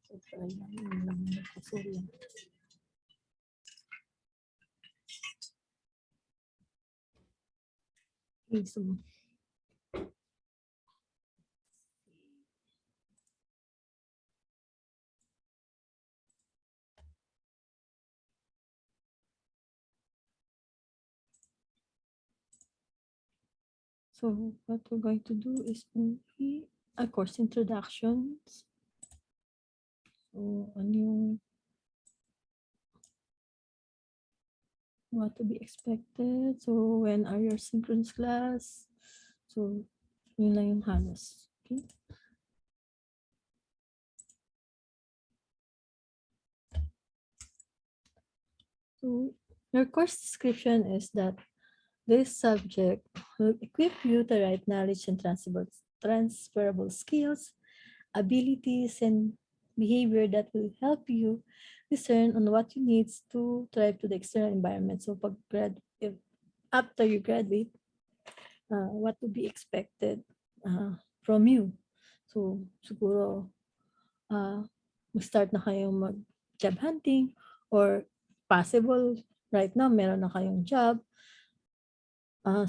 So, try lang. Yun lang yung sorry. Okay, so, so what we're going to do is only a course introductions. So, ano yung what to be expected. So, when are your synchronous class? So, yun lang yung halos. Okay. So, your course description is that this subject will equip you to write knowledge and transferable skills, abilities, and behavior that will help you discern on what you need to thrive to the external environment. So, if after you graduate, what to be expected from you. So, siguro, mag-start na kayong mag-job hunting or possible right now, meron na kayong job.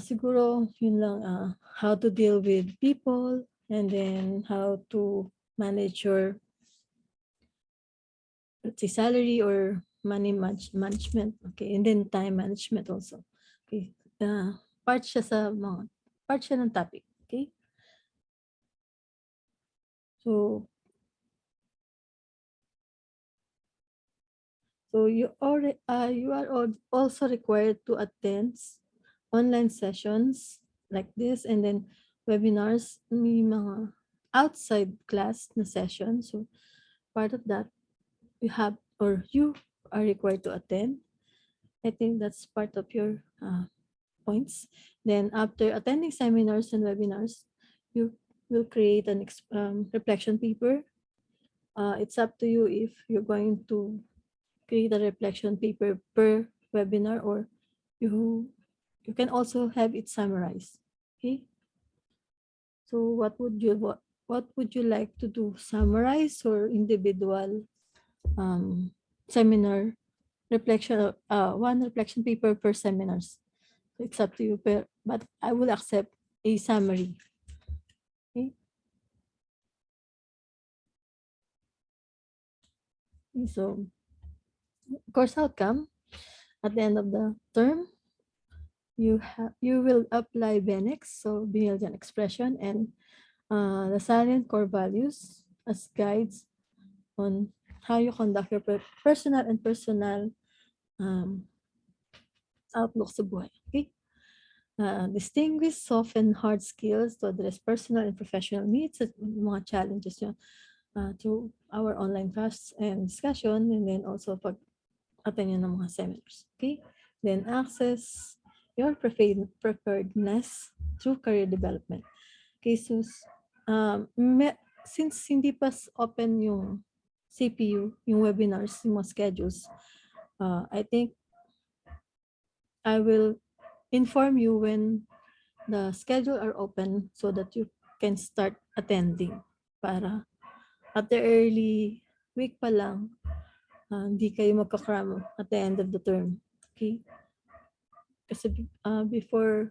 Siguro, yun lang, how to deal with people and then how to manage your, let's say, salary or money management. Okay, and then time management also. Okay, part siya ng topic. Okay, so you are also required to attend online sessions like this, and then webinars, may mga outside class na session. So part of that, you are required to attend. I think that's part of your points. Then after attending seminars and webinars, you will create an reflection paper. It's up to you if you're going to create a reflection paper per webinar, or you can also have it summarized. Okay. So what would you like to do? Summarize or individual seminar reflection? One reflection paper per seminars. So it's up to you. But I will accept a summary. Okay. So course outcome at the end of the term, you will apply BENEX, so Biniljan expression, and the salient core values as guides on how you conduct your personal outlook sa buhay. Okay? Distinguish soft and hard skills to address personal and professional needs at mga challenges yun through our online class and discussion, and then also pag-attend ng mga seminars. Okay? Then access your preparedness through career development. Okay, so since hindi pa open yung CPU, yung webinars, yung mga schedules, I think I will inform you when the schedule are open so that you can start attending, para at the early week pa lang, hindi kayo magka-cram at the end of the term. Okay? Kasi before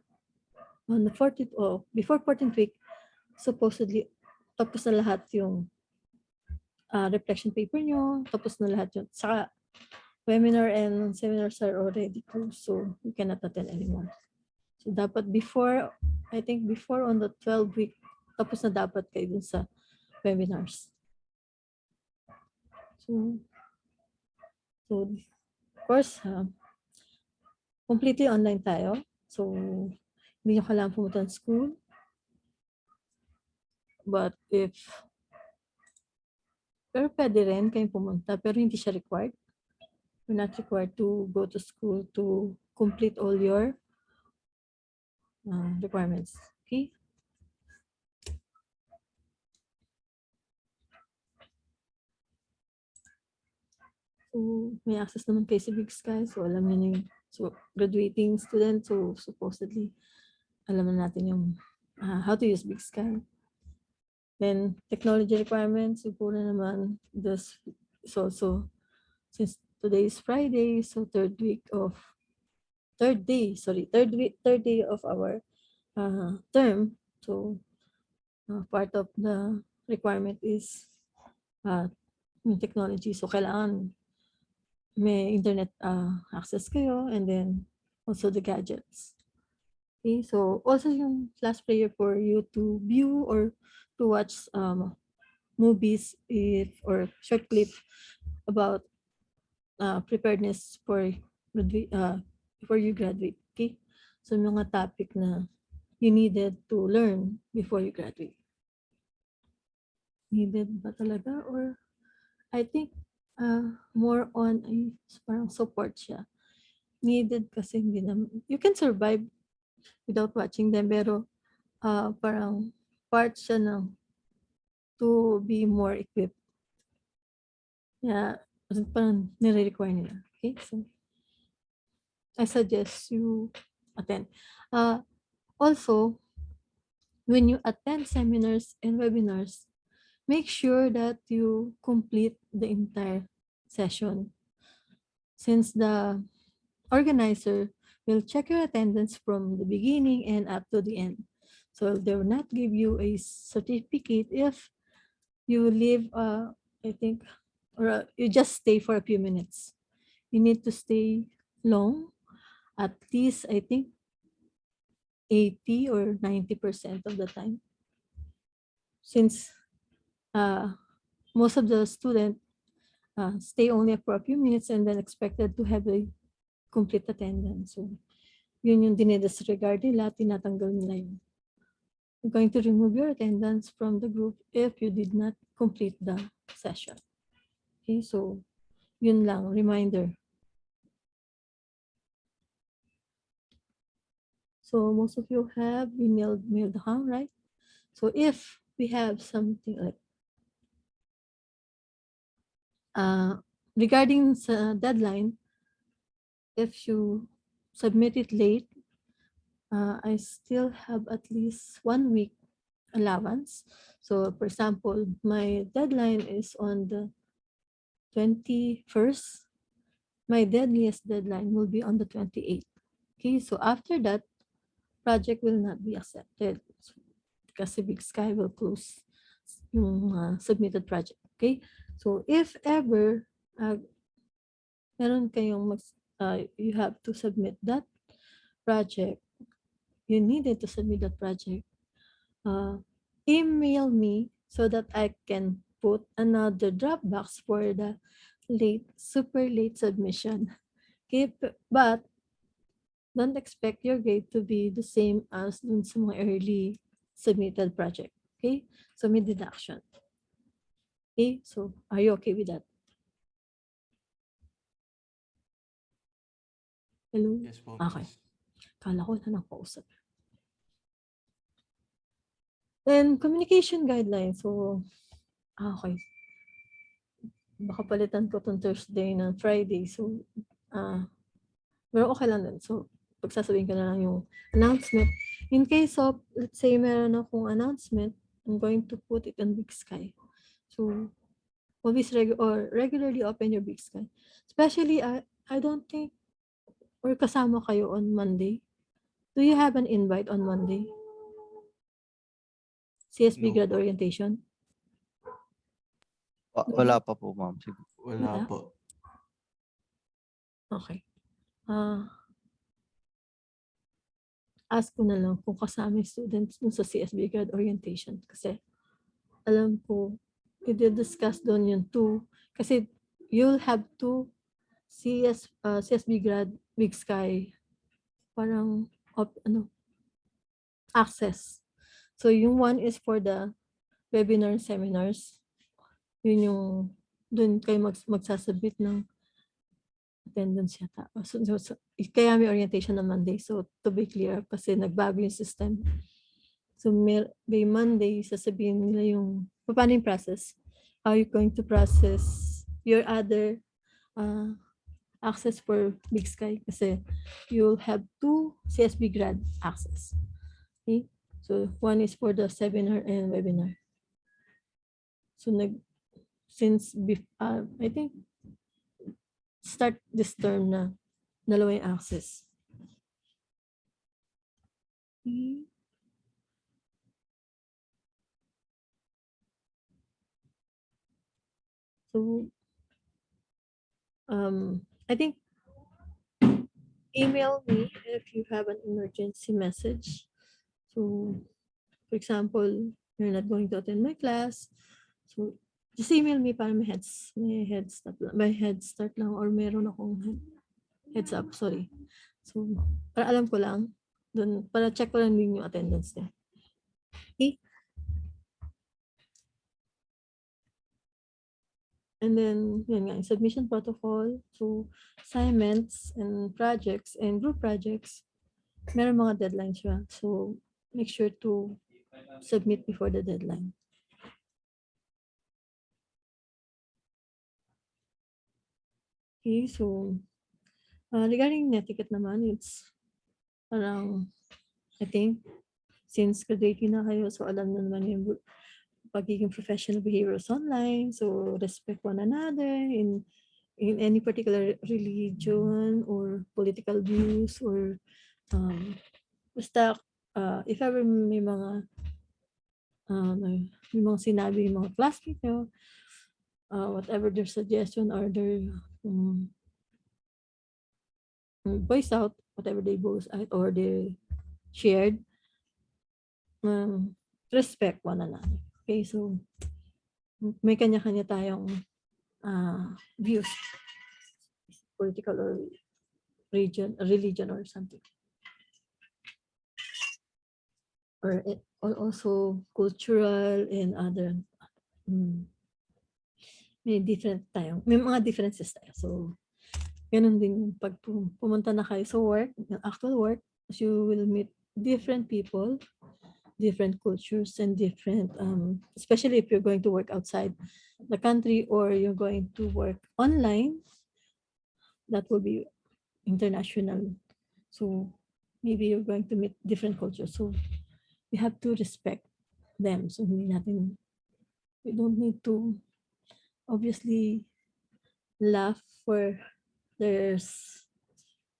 14th week, supposedly tapos na lahat yung reflection paper nyo, tapos na lahat yun. Saka webinar and seminars are already closed, so you cannot attend anymore. So dapat I think before on the 12th week, tapos na dapat kayo dun sa webinars. So of course, completely online tayo. So hindi nyo kailangan pumunta ng school. But pero pwede rin kayong pumunta, pero hindi siya required. You're not required to go to school to complete all your requirements. Okay? So, may access naman kayo sa Big Sky. So, alam niyo na yung graduating student. So, supposedly, alam na natin yung how to use Big Sky. Then technology requirements, siguro naman this is also, since today is Friday, so third day, third day of our term. So part of the requirement is yung technology. So kailangan may internet access kayo, and then also the gadgets. Okay, so also yung last prayer for you to view or to watch movies or short clip about preparedness for before you graduate. Okay, so mga topic na you needed to learn before you graduate. Needed ba talaga, or I think more on parang support siya. Needed kasi hindi naman, you can survive without watching them, pero parang part siya ng to be more equipped. Yeah, parang nire-require nila. Okay, so I suggest you attend. Also, when you attend seminars and webinars, make sure that you complete the entire session, since the organizer will check your attendance from the beginning and up to the end. So they will not give you a certificate if you leave, I think, or you just stay for a few minutes. You need to stay long, at least, I think, 80 or 90% of the time. Since most of the students stay only for a few minutes and then expected to have a complete attendance. So, yun yung dinidisregard nila, tinatanggal nila yun. You're going to remove your attendance from the group if you did not complete the session. Okay, so yun lang, reminder. So most of you have emailed down, right? So if we have something like regarding the deadline, if you submit it late, I still have at least 1 week allowance. So for example, my deadline is on the 21st. My deadliest deadline will be on the 28th. Okay, so after that, project will not be accepted kasi Big Sky will close yung submitted project. Okay, so if ever meron kayong you have to submit that project, you needed to submit that project, email me so that I can put another Dropbox for the super late submission. Okay, but don't expect your grade to be the same as dun sa mga early submitted project. Okay, so may deduction. Okay, so are you okay with that? Hello? Yes po. Okay. Miss. Kala ko na nakausap. Then communication guidelines. So, okay. Baka palitan ko itong Thursday na Friday. So, pero okay lang din. So, pagsasabihin ko na lang yung announcement. In case of, let's say, meron akong announcement, I'm going to put it on Big Sky. So, always regularly open your Big Sky. Especially, I don't think, or kasama kayo on Monday. Do you have an invite on Monday? CSB No grad po. orientation? Wala pa po, ma'am. Wala Wala? po. Okay. Ask ko na lang kung kasama yung students dun sa CSB grad orientation. Kasi alam ko, i-discuss doon yung two. Kasi you'll have two CSB grad Big Sky parang access. So yung one is for the webinar seminars. Yun yung doon kayo magsasabit ng attendance yata. So, kaya may orientation na Monday. So to be clear, kasi nagbago yung system. So by Monday, sasabihin nila yung paano yung process. How you going to process your other access for Big Sky, kasi you'll have two CSB grad access. Okay? So one is for the seminar and webinar. So I think start this term na dalawa yung access. Okay. So I think email me if you have an emergency message. So for example, you're not going to attend my class. So just email me para may head start lang or meron akong heads up, sorry. So para alam ko lang, dun, para check ko lang din yung attendance niya. Okay? And then, yun nga, submission protocol. So, assignments and projects and group projects, meron mga deadlines siya. So, make sure to submit before the deadline. Okay, so, regarding netiquette naman, it's parang, I think, since graduating na kayo, so alam na naman yung pagiging professional behaviors online. So, respect one another in any particular religion or political views or basta if ever may mga sinabi yung mga classmates nyo, whatever their suggestion or their voice out, whatever they voice out or they shared, respect one another. Okay, so may kanya-kanya tayong views, political or religion or something. Or also cultural and other may mga differences tayo. So, ganun din pag pumunta na kayo sa work, actual work, you will meet different people, different cultures, and different, especially if you're going to work outside the country or you're going to work online, that will be international. So, maybe you're going to meet different cultures. So, we have to respect them. So, we don't need to obviously laugh for there's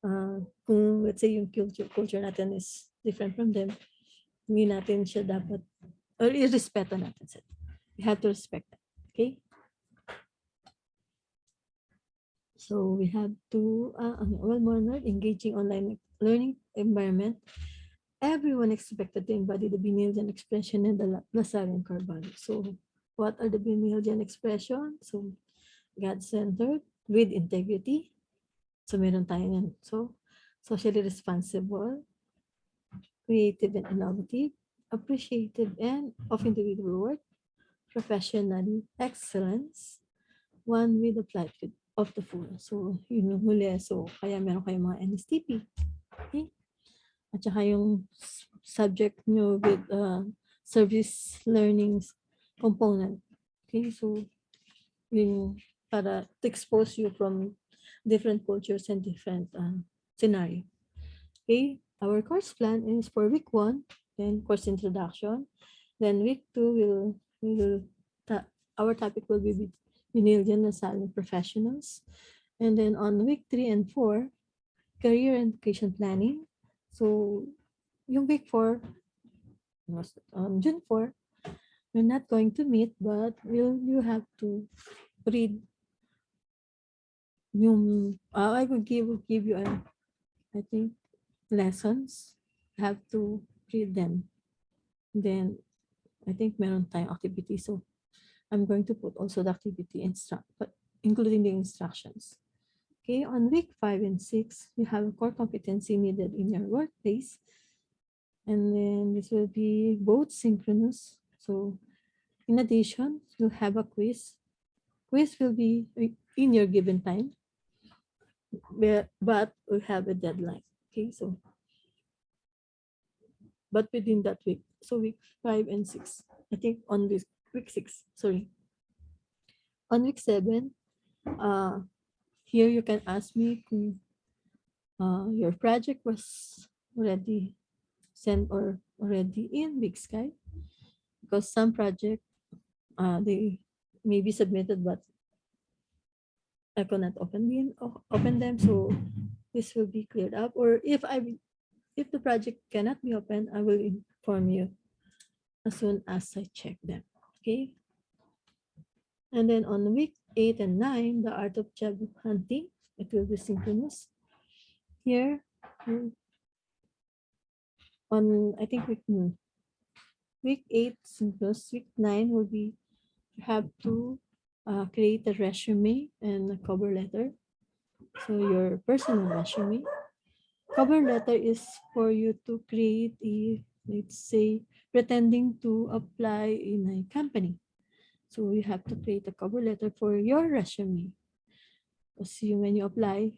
kung let's say yung culture natin is different from them, hindi natin siya dapat or irrespeto natin sila. We have to respect that. Okay? So we have to well-mannered, engaging online learning environment. Everyone expected to embody the Biniljan expression and the Lazarian core value. So what are the Biniljan expression? So God-centered, with integrity. So meron tayo yan. So socially responsible, creative and innovative, appreciative and of individual work, professional excellence, one with the flight of the full. So yun yung huli. So kaya meron kayong mga NSTP. Okay? At saka yung subject nyo with service learning component. Okay, so yun para to expose you from different cultures and different scenario. Okay, our course plan is for week 1, then course introduction. Then week 2 our topic will be Biniljan na silent professionals. And then on week 3 and 4, career and education planning. So yung week 4 was on June 4, we're not going to meet, but you have to read yung I will give you I think lessons. You have to read them. Then I think meron tayong activity. So I'm going to put also the activity including the instructions. Okay, on week 5 and 6, you have core competency needed in your workplace. And then this will be both synchronous. So in addition, you'll have a quiz. Quiz will be in your given time, but we have a deadline. Okay, so but within that week. So week 5 and 6. I think on week 6, sorry. On week 7, here you can ask me kung your project was already sent or already in Big Sky. Because some project, they may be submitted, but I cannot open them. So this will be cleared up. Or if the project cannot be opened, I will inform you as soon as I check them. Okay. And then on week 8 and 9, the art of job hunting, it will be synchronous. Here, on I think week 8 synchronous, week 9 will be you have to create a resume and a cover letter. So your personal resume. Cover letter is for you to create a, let's say, pretending to apply in a company. So you have to create a cover letter for your resume. Because when you apply,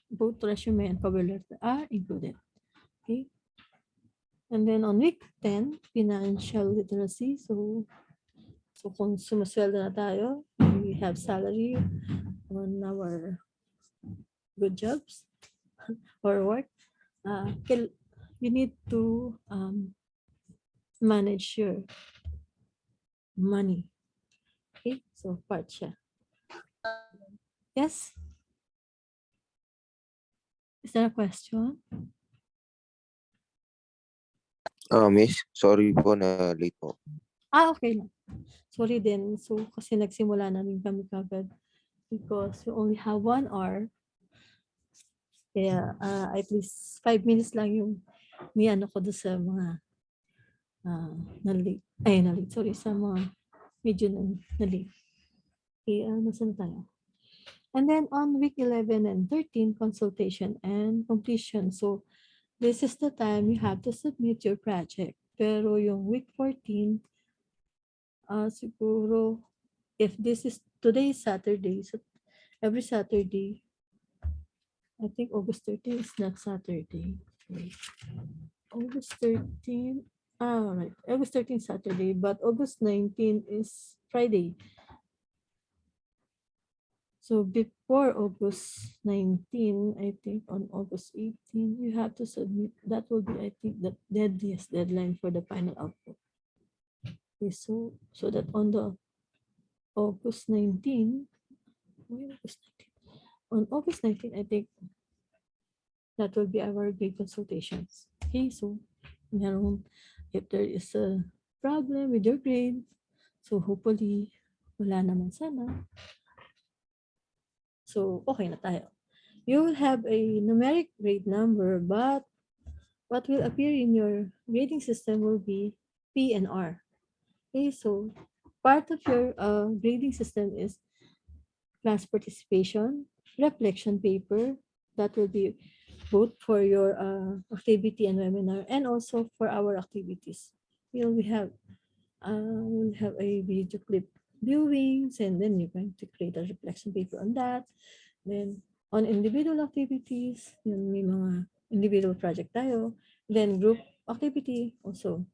both resume and cover letter are included. Okay. And then on week 10, financial literacy. So kung sumasweldo na tayo, we have salary on our good jobs or work. You need to manage your money. Okay, so part siya. Yes? Is there a question? Miss, sorry po na late po. Okay lang. Sorry din. So, kasi nagsimula na rin kami kagad because we only have 1 hour. Kaya at least 5 minutes lang yung niano ko doon sa mga na-late. Sorry, sa mga medyo na-late. Okay, nasan tayo? And then on week 11 and 13, consultation and completion. So, this is the time you have to submit your project. Pero yung week 14, siguro, if this is, today is Saturday, so every Saturday, I think August 13 is not Saturday. Wait. August 13, right. August 13 Saturday, but August 19 is Friday. So before August 19, I think on August 18, you have to submit. That will be, I think, the deadline for the final output. Okay, so that on the August 19, on August 19, I think that will be our grade consultations. Okay, so if there is a problem with your grade, so hopefully wala naman sana. So okay na tayo. You will have a numeric grade number, but what will appear in your grading system will be P and R. Okay, so part of your grading system is class participation, reflection paper, that will be both for your activity and webinar, and also for our activities. We'll have a video clip viewings, and then you're going to create a reflection paper on that. Then on individual activities, yun, may mga individual project tayo. Then group activity also.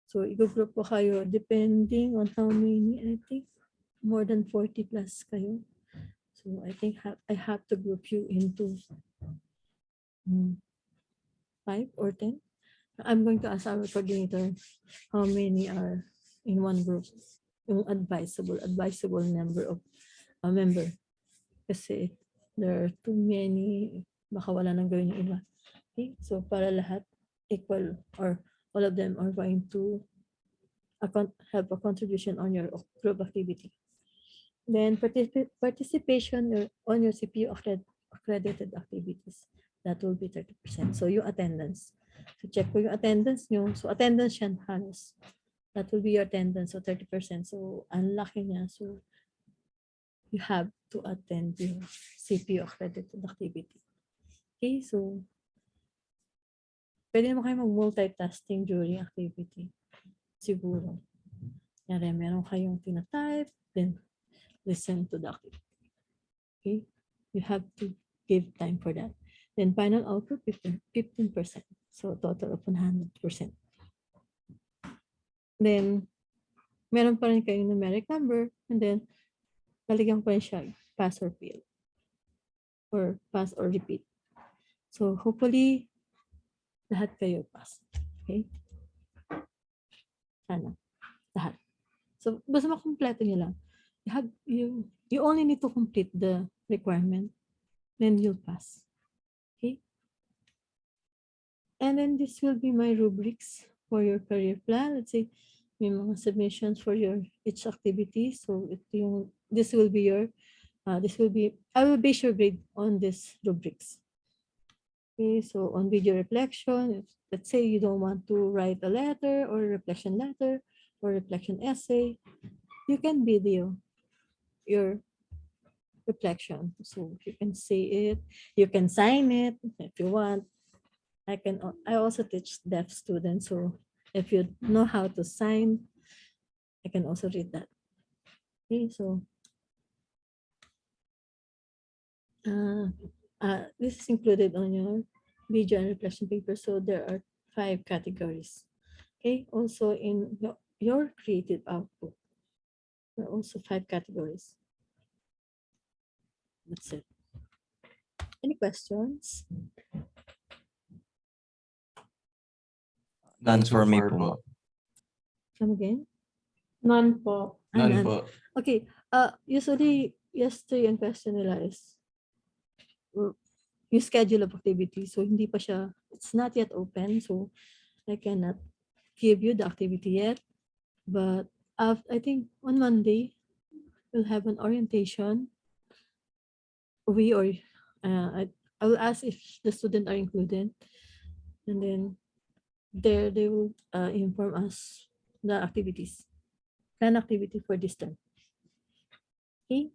So i-group po kayo depending on how many, I think more than 40 plus kayo. So I think I have to group you into 5 or 10. I'm going to ask our coordinator how many are in one group. Yung advisable number of member. Kasi there are too many, baka wala nang gawin yung iba. Okay? So para lahat equal, or all of them are going to have a contribution on your group activity. Then participation on your CPU accredited activities. That will be 30%. So yung attendance. So check po yung attendance nyo. So attendance yan halos. That will be your attendance. So 30%. So unlaki niya. So you have to attend your CPU accredited activity. Okay, so pwede naman kayo mag-multitasking during activity. Siguro. Yari, meron kayong tinatype, then listen to the activity. Okay, you have to give time for that. Then final output, 15%. So total of 100%. Then, meron pa rin kayong numeric number, and then lalagyan pa rin siya pass or fail. Or pass or repeat. So hopefully, lahat kayo pass. Okay? Sana. Lahat. So, basta makumpleto niyo lang. You only need to complete the requirement. Then you'll pass. Okay? And then this will be my rubrics for your career plan. Let's say, may mga submissions for your each activity. So, this will be your, I will base your grade on this rubrics. Okay, so on video reflection, let's say you don't want to write a letter or reflection letter or reflection essay, you can video your reflection. So you can say it, you can sign it if you want. I also teach deaf students, so if you know how to sign, I can also read that. Okay, so this is included on your video and reflection paper. So there are 5 categories. Okay, also in your creative output, there are also 5 categories. That's it. Any questions? None for me po. Come again? None po. None None. po. Okay. Usually, yes to yung question nila is yung schedule of activity. So, hindi pa siya, it's not yet open. So, I cannot give you the activity yet. But I think on Monday, we'll have an orientation. I will ask if the student are included. And then there they will inform us the activities, plan activity for this term. Okay.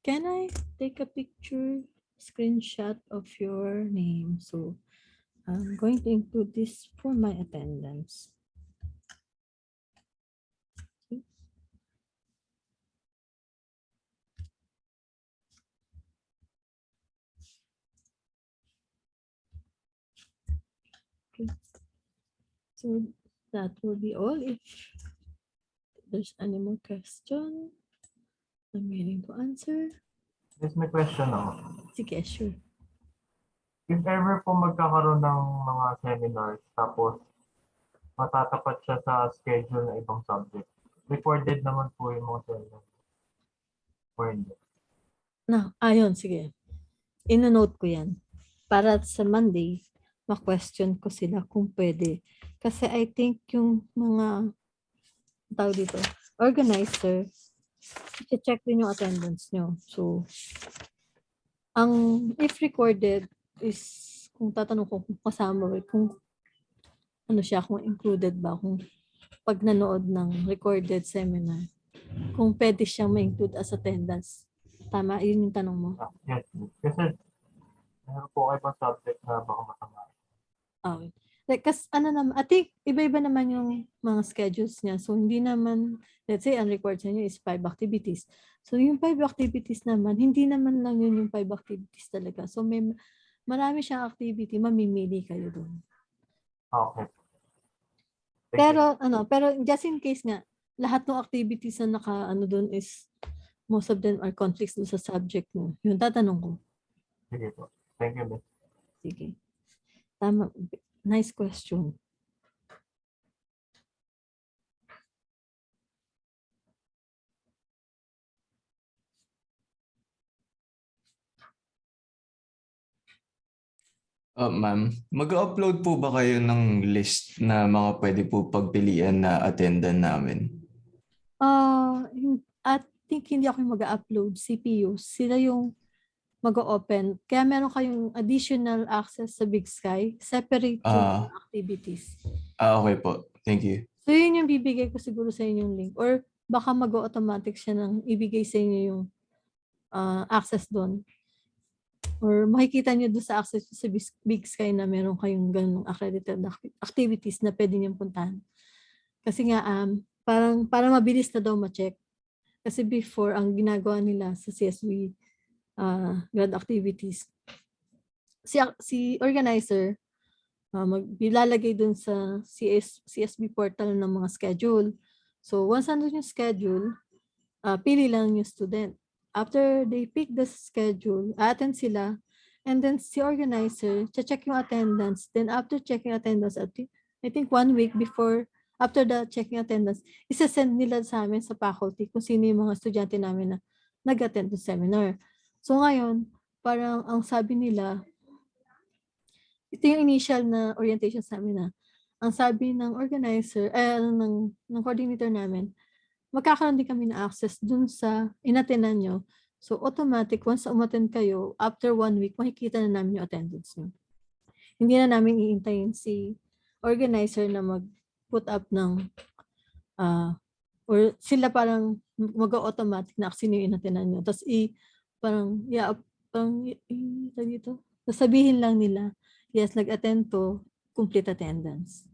Can I take a picture, screenshot of your name? So I'm going to include this for my attendance. Okay. Okay. So that will be all. If there's any more question, I'm willing to answer. Yes, may question ako. Sige, sure. If ever po magkakaroon ng mga seminars, tapos matatapat siya sa schedule ng ibang subject, recorded naman po yung mga seminars. Or hindi? Na, ayun, sige. Ino-note ko yan. Para sa Monday, ma-question ko sila kung pwede. Kasi I think yung mga tao dito, organizer, i-check din yung attendance nyo. So, if recorded is, kung tatanong ko kung kasama, kung ano siya, kung included ba, kung pag nanood ng recorded seminar, kung pwede siyang ma-include as attendance. Tama? Yun yung tanong mo? Yes, kasi meron po kayo pang subject na baka masama. Okay. Like, I think, iba-iba naman yung mga schedules niya. So, hindi naman, let's say, ang required sa inyo is 5 activities. So, yung 5 activities naman, hindi naman lang yun yung 5 activities talaga. So, marami siyang activity, mamimili kayo doon. Okay. Pero just in case nga, lahat ng activities na doon is, most of them are conflicts doon sa subject mo. Yung tatanong ko. Sige po. Thank you, Miss. Sige. Tama. Nice question. Ma'am, mag-upload po ba kayo ng list na mga pwede po pagpilian na attendan namin? I think hindi ako yung mag-upload. CPU. Sila yung mag-open. Kaya meron kayong additional access sa Big Sky. Separate yung activities. Okay po. Thank you. So, yun yung bibigay ko siguro sa inyo yung link. Or baka mag-automatic siya ng ibigay sa inyo yung access doon. Or makikita nyo doon sa access sa Big Sky na meron kayong ganung accredited activities na pwede nyo puntahan. Kasi nga, parang mabilis na daw ma-check. Kasi before, ang ginagawa nila sa CSB grad activities, si organizer, magbilalagay dun sa CSB portal ng mga schedule. So once nandun yung schedule, pili lang yung student. After they pick the schedule, attend sila, and then si organizer, check yung attendance. Then after checking attendance, I think 1 week before, after the checking attendance, isa-send nila sa amin sa faculty kung sino yung mga estudyante namin na nag-attend ng seminar. So ngayon, parang ang sabi nila, ito yung initial na orientation sa amin na, ang sabi ng organizer, ng coordinator namin, magkakaroon din kami na access dun sa inatenan nyo. So automatic, once umattend kayo, after 1 week, makikita na namin yung attendance nyo. Hindi na namin iintayin si organizer na mag-put up ng, or sila parang mag-automatic na sino yung inatenan nyo. Tapos parang, dito, sabihin lang nila, yes, nag-attend to, complete attendance.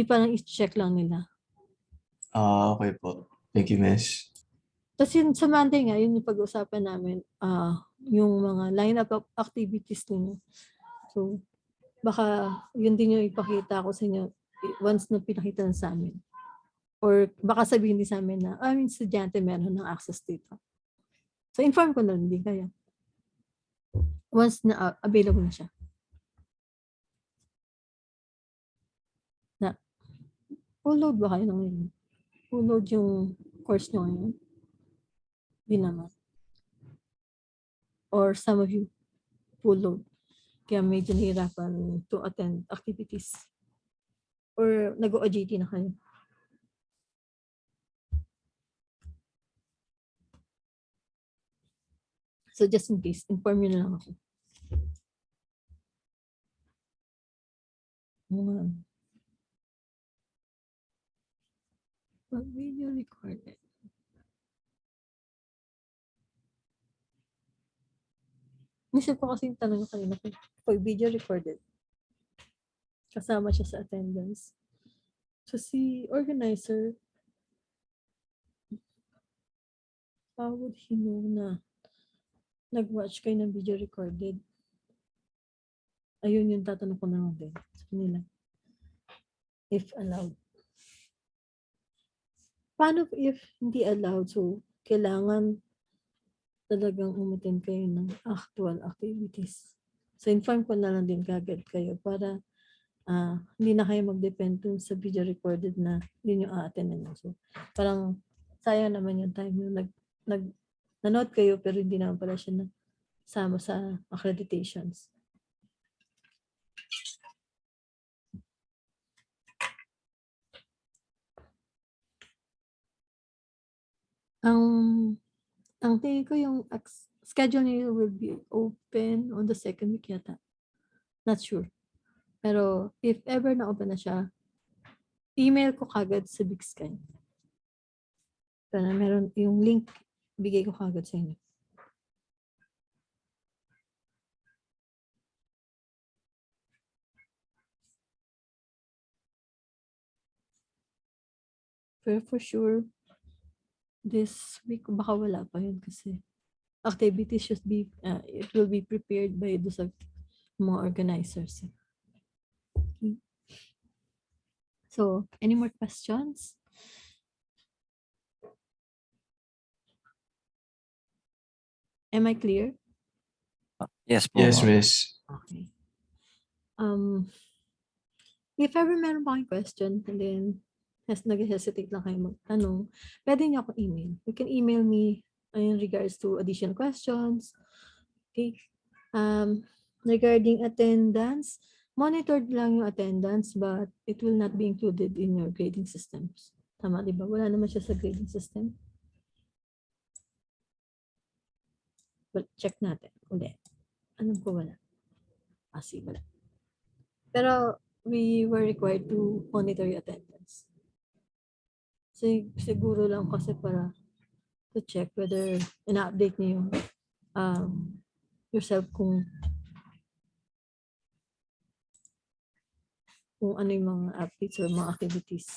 Parang i-check lang nila. Okay po. Thank you, Miss. Tapos yun, sa Monday nga, yun yung pag-usapan namin, yung mga line-up of activities ninyo. So, baka yun din yung ipakita ko sa inyo once na pinakita na sa amin. Or baka sabihin din sa amin na, estudyante meron ng access dito. So, inform ko na rin din kayo. Once na available na siya. Full load ba kayo ngayon? Full load yung course nyo ngayon? Di naman. Or some of you, full load. Kaya medyo nahirapan to attend activities. Or nag-OJT na kayo. So just in case, inform nyo na lang ako. Video recorded. Nisip ko kasi yung tanong kanina pag video recorded. Kasama siya sa attendance. So si organizer, how would he know na nag-watch kayo ng video recorded? Ayun yung tatanong ko na din sa kanila. If allowed. Paano if hindi allowed? So, kailangan talagang umutin kayo ng actual activities. So, inform ko na lang din kagad kayo para hindi na kayo mag-depend dun sa video recorded na yun yung a-attend nyo. So, parang sayang naman yung time yung nanood kayo pero hindi naman pala siya sama sa accreditations. Ang tingin ko yung schedule niyo will be open on the second week yata. Not sure. Pero if ever na-open na siya, email ko kagad sa Big Sky. Para meron yung link, bigay ko kagad sa inyo. Pero for sure, this week baka wala pa yun kasi activities should be, it will be prepared by those mga organizers. Okay. So, any more questions? Am I clear? Yes po. Yes, Miss. Okay. If ever meron pa kayong question and then nag-hesitate lang kayo magtanong, pwede niyo ako email. You can email me in regards to additional questions. Okay. Regarding attendance, monitored lang yung attendance but it will not be included in your grading systems. Tama, di ba? Wala naman siya sa grading system. But check natin ulit. Alam ko wala. Wala. Pero we were required to monitor your attendance. Siguro lang kasi para to check whether ina-update niyo yung yourself kung ano yung mga updates or mga activities.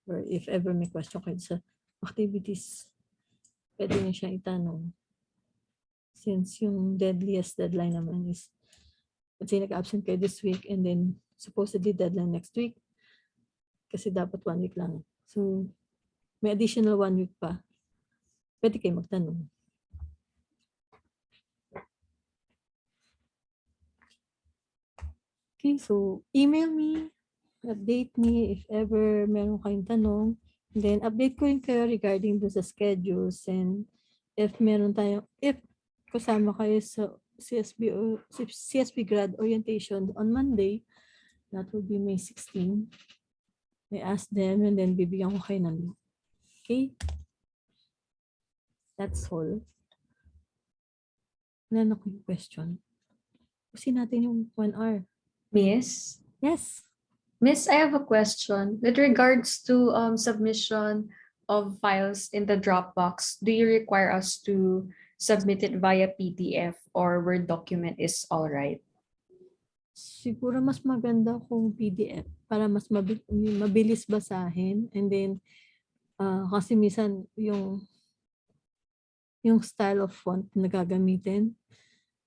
Or if ever may question kayo sa activities, pwede niyo siya itanong. Since yung deadliest deadline naman is, let's say nag-absent kayo this week and then supposedly deadline next week kasi dapat 1 week lang. So, may additional 1 week pa, pwede kayo magtanong. Okay, so email me, update me if ever meron kayong tanong. And then update ko rin kayo regarding dun sa schedules, and if meron tayo, if kasama kayo sa CSB grad orientation on Monday, that will be May 16. I ask them and then bibigyan ko kayo ng link. Okay? That's all. Wala na akong question. Pusin natin yung 1 hour. Miss? Yes. Miss, I have a question. With regards to submission of files in the Dropbox, do you require us to submit it via PDF or Word document is all right? Siguro mas maganda kung PDF para mas mabilis basahin, and then kasi minsan yung style of font na gagamitin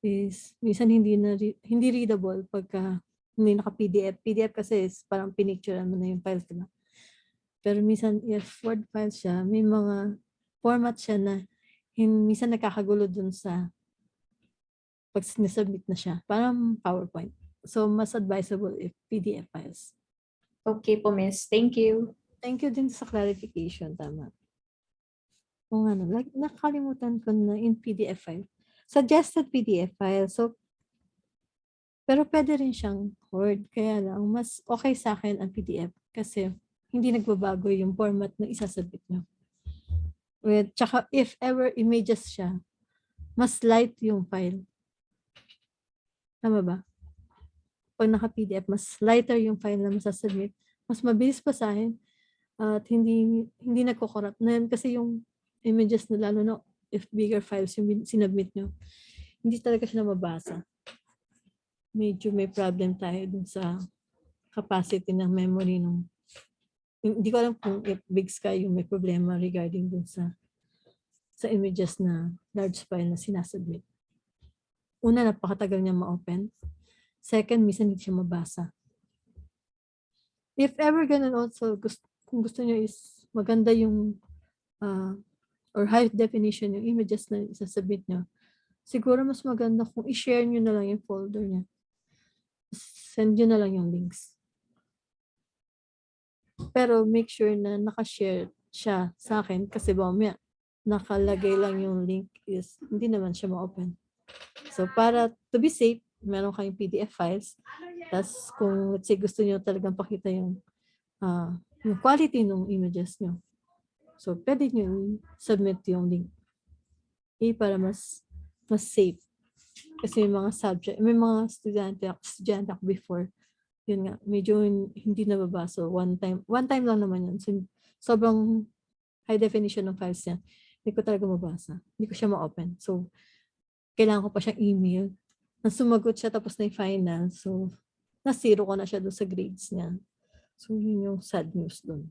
is minsan hindi readable pagka hindi naka-PDF. PDF kasi is parang pinicturean mo na yung files, diba? Pero minsan if Word file siya, may mga format siya na minsan nakakagulo dun sa pag sinesubmit na siya. Parang PowerPoint. So, mas advisable if PDF files. Okay po, Miss. Thank you. Thank you din sa clarification. Tama. O nga, nakakalimutan ko na in PDF file. Suggested PDF file. So, pero pwede rin siyang Word. Kaya lang, mas okay sa akin ang PDF kasi hindi nagbabago yung format na isasubmit nyo. Tsaka if ever images siya, mas light yung file. Tama ba? Pag naka-PDF, mas lighter yung file na masasubmit. Mas mabilis basahin at hindi nagko-corrupt na yan kasi yung images na lalo na if bigger files yung sinubmit nyo, hindi talaga siya mabasa. Medyo may problem tayo dun sa capacity ng memory nung hindi ko alam kung if Big Sky yung may problema regarding dun sa images na large file na sinasubmit. Una, napakatagal niya ma-open. Second, minsan hindi siya mabasa. If ever ganun also, kung gusto niyo is maganda yung or high definition yung images na isasubmit niyo, siguro mas maganda kung i-share niyo na lang yung folder niya. Send nyo na lang yung links. Pero make sure na nakashare siya sa akin kasi mamaya nakalagay lang yung link is hindi naman siya ma-open. So para to be safe, meron kayong PDF files. Tapos kung let's say gusto nyo talagang pakita yung quality ng images nyo. So pwede nyo submit yung link. Okay, para mas safe. Kasi may mga subject, may mga estudyante ako before, yun nga, medyo hindi nababasa. One time lang naman yun. So, sobrang high definition ng files niya. Hindi ko talaga mabasa. Hindi ko siya ma-open. So, kailangan ko pa siyang email. Nang sumagot siya tapos na yung final. So, na-zero ko na siya doon sa grades niya. So, yun yung sad news doon.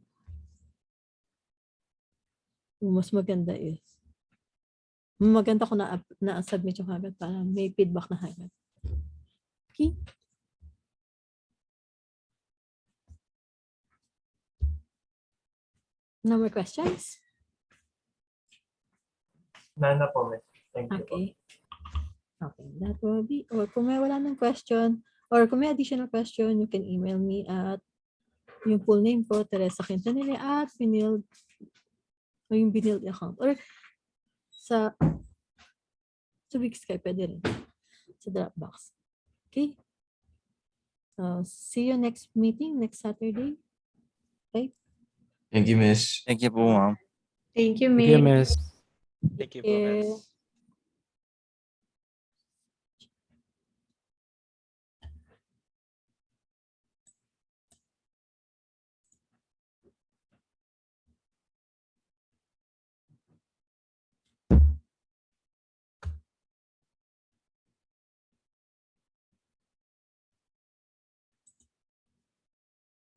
Mas maganda is maganda ko na-submit yung agad para may feedback na agad. Okay? No more questions? Nana po, Miss. Thank you po. Okay. Okay, that will be, or kung may wala ng question, or kung may additional question, you can email me at yung full name ko, Teresa Quintanilla at Binild, o yung Binild account, or sa Big Sky, pwede rin. Sa Dropbox. Okay? So, see you next meeting, next Saturday. Okay? Thank you, Miss. Thank you po, ma'am. Thank you, Thank you, Miss. Miss. Thank you po, Miss.